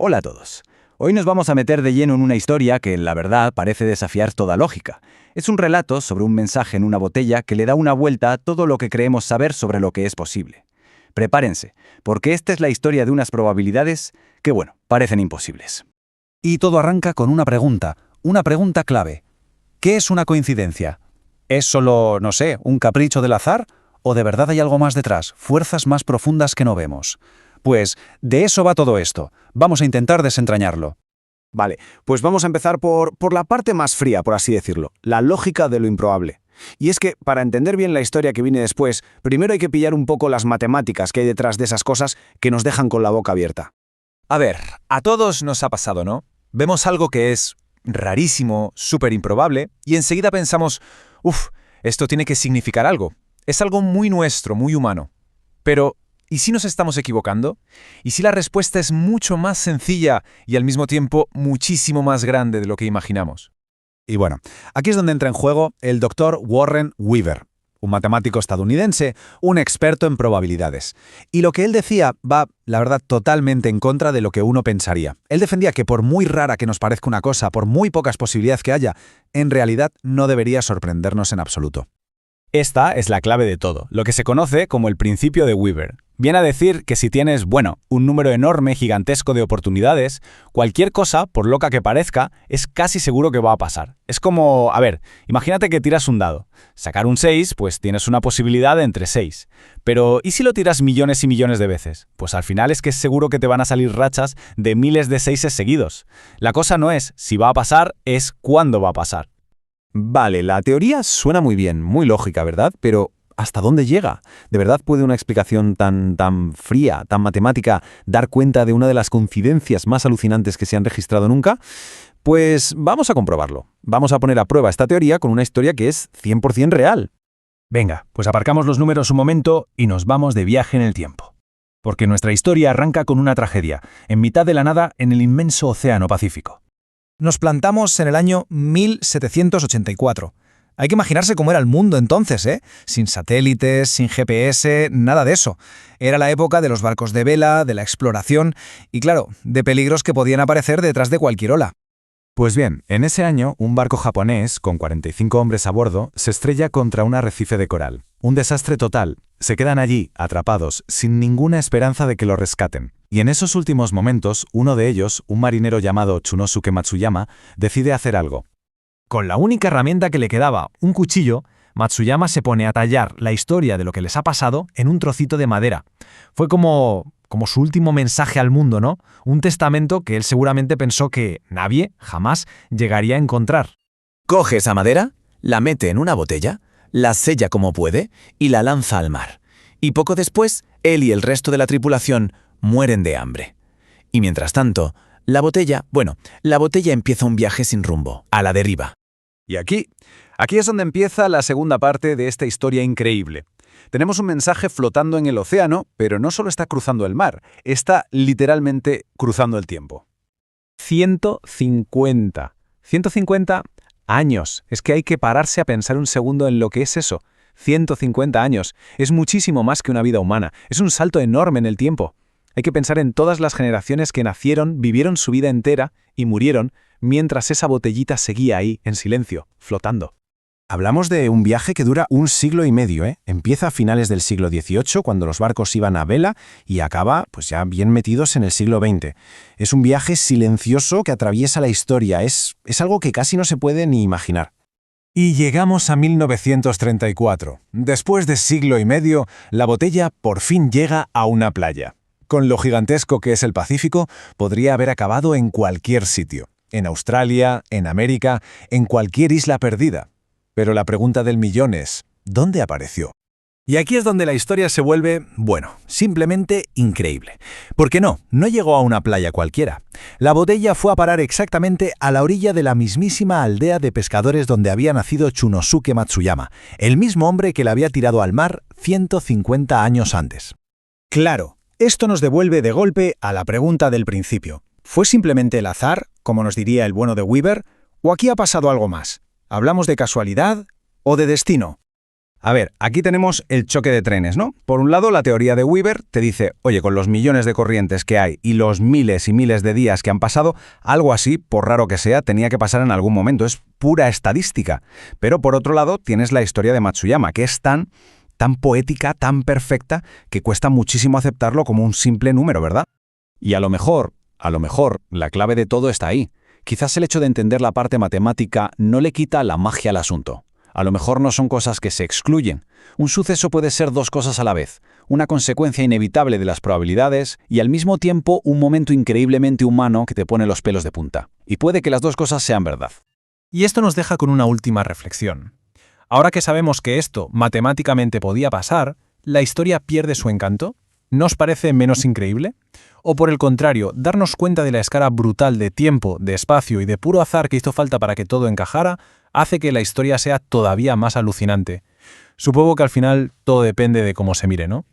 Hola a todos. Hoy nos vamos a meter de lleno en una historia que, la verdad, parece desafiar toda lógica. Es un relato sobre un mensaje en una botella que le da una vuelta a todo lo que creemos saber sobre lo que es posible. Prepárense, porque esta es la historia de unas probabilidades que, parecen imposibles. Y todo arranca con una pregunta clave. ¿Qué es una coincidencia? ¿Es solo, no sé, un capricho del azar? ¿O de verdad hay algo más detrás, fuerzas más profundas que no vemos? Pues de eso va todo esto. Vamos a intentar desentrañarlo. Vale, pues vamos a empezar por la parte más fría, por así decirlo, la lógica de lo improbable. Y es que, para entender bien la historia que viene después, primero hay que pillar un poco las matemáticas que hay detrás de esas cosas que nos dejan con la boca abierta. A ver, a todos nos ha pasado, ¿no? Vemos algo que es rarísimo, súper improbable, y enseguida pensamos, esto tiene que significar algo. Es algo muy nuestro, muy humano. Pero, ¿y si nos estamos equivocando? ¿Y si la respuesta es mucho más sencilla y al mismo tiempo muchísimo más grande de lo que imaginamos? Y bueno, aquí es donde entra en juego el Dr. Warren Weaver, un matemático estadounidense, un experto en probabilidades. Y lo que él decía va, la verdad, totalmente en contra de lo que uno pensaría. Él defendía que por muy rara que nos parezca una cosa, por muy pocas posibilidades que haya, en realidad no debería sorprendernos en absoluto. Esta es la clave de todo, lo que se conoce como el principio de Weaver. Viene a decir que si tienes, un número enorme, gigantesco de oportunidades, cualquier cosa, por loca que parezca, es casi seguro que va a pasar. Es como, imagínate que tiras un dado. Sacar un 6, pues tienes una posibilidad de entre 6. Pero, ¿y si lo tiras millones y millones de veces? Pues al final es que es seguro que te van a salir rachas de miles de 6 seguidos. La cosa no es si va a pasar, es cuándo va a pasar. Vale, la teoría suena muy bien, muy lógica, ¿verdad? Pero ¿hasta dónde llega? ¿De verdad puede una explicación tan fría, tan matemática, dar cuenta de una de las coincidencias más alucinantes que se han registrado nunca? Pues vamos a comprobarlo. Vamos a poner a prueba esta teoría con una historia que es 100% real. Venga, pues aparcamos los números un momento y nos vamos de viaje en el tiempo. Porque nuestra historia arranca con una tragedia, en mitad de la nada en el inmenso Océano Pacífico. Nos plantamos en el año 1784. Hay que imaginarse cómo era el mundo entonces, ¿eh? Sin satélites, sin GPS, nada de eso. Era la época de los barcos de vela, de la exploración y, claro, de peligros que podían aparecer detrás de cualquier ola. Pues bien, en ese año, un barco japonés, con 45 hombres a bordo, se estrella contra un arrecife de coral. Un desastre total. Se quedan allí, atrapados, sin ninguna esperanza de que lo rescaten. Y en esos últimos momentos, uno de ellos, un marinero llamado Chunosuke Matsuyama, decide hacer algo. Con la única herramienta que le quedaba, un cuchillo, Matsuyama se pone a tallar la historia de lo que les ha pasado en un trocito de madera. Fue como su último mensaje al mundo, ¿no? Un testamento que él seguramente pensó que nadie jamás llegaría a encontrar. Coge esa madera, la mete en una botella, la sella como puede y la lanza al mar. Y poco después, él y el resto de la tripulación mueren de hambre. Y mientras tanto, la botella empieza un viaje sin rumbo, a la deriva. Y aquí es donde empieza la segunda parte de esta historia increíble. Tenemos un mensaje flotando en el océano, pero no solo está cruzando el mar, está literalmente cruzando el tiempo. 150 años. Es que hay que pararse a pensar un segundo en lo que es eso. 150 años. Es muchísimo más que una vida humana. Es un salto enorme en el tiempo. Hay que pensar en todas las generaciones que nacieron, vivieron su vida entera y murieron mientras esa botellita seguía ahí, en silencio, flotando. Hablamos de un viaje que dura 1 siglo y medio, ¿eh? Empieza a finales del siglo XVIII, cuando los barcos iban a vela, y acaba, ya bien metidos en el siglo XX. Es un viaje silencioso que atraviesa la historia. Es algo que casi no se puede ni imaginar. Y llegamos a 1934. Después de siglo y medio, la botella por fin llega a una playa. Con lo gigantesco que es el Pacífico, podría haber acabado en cualquier sitio. En Australia, en América, en cualquier isla perdida. Pero la pregunta del millón es, ¿dónde apareció? Y aquí es donde la historia se vuelve, simplemente increíble. Porque no llegó a una playa cualquiera. La botella fue a parar exactamente a la orilla de la mismísima aldea de pescadores donde había nacido Chunosuke Matsuyama, el mismo hombre que la había tirado al mar 150 años antes. Claro, esto nos devuelve de golpe a la pregunta del principio. ¿Fue simplemente el azar, como nos diría el bueno de Weaver, o aquí ha pasado algo más? ¿Hablamos de casualidad o de destino? A ver, aquí tenemos el choque de trenes, ¿no? Por un lado, la teoría de Weaver te dice, oye, con los millones de corrientes que hay y los miles y miles de días que han pasado, algo así, por raro que sea, tenía que pasar en algún momento. Es pura estadística. Pero por otro lado, tienes la historia de Matsuyama, que es tan poética, tan perfecta, que cuesta muchísimo aceptarlo como un simple número, ¿verdad? Y a lo mejor, la clave de todo está ahí. Quizás el hecho de entender la parte matemática no le quita la magia al asunto. A lo mejor no son cosas que se excluyen. Un suceso puede ser dos cosas a la vez, una consecuencia inevitable de las probabilidades y al mismo tiempo un momento increíblemente humano que te pone los pelos de punta. Y puede que las dos cosas sean verdad. Y esto nos deja con una última reflexión. Ahora que sabemos que esto matemáticamente podía pasar, ¿la historia pierde su encanto? ¿No os parece menos increíble? O por el contrario, darnos cuenta de la escala brutal de tiempo, de espacio y de puro azar que hizo falta para que todo encajara, hace que la historia sea todavía más alucinante. Supongo que al final todo depende de cómo se mire, ¿no?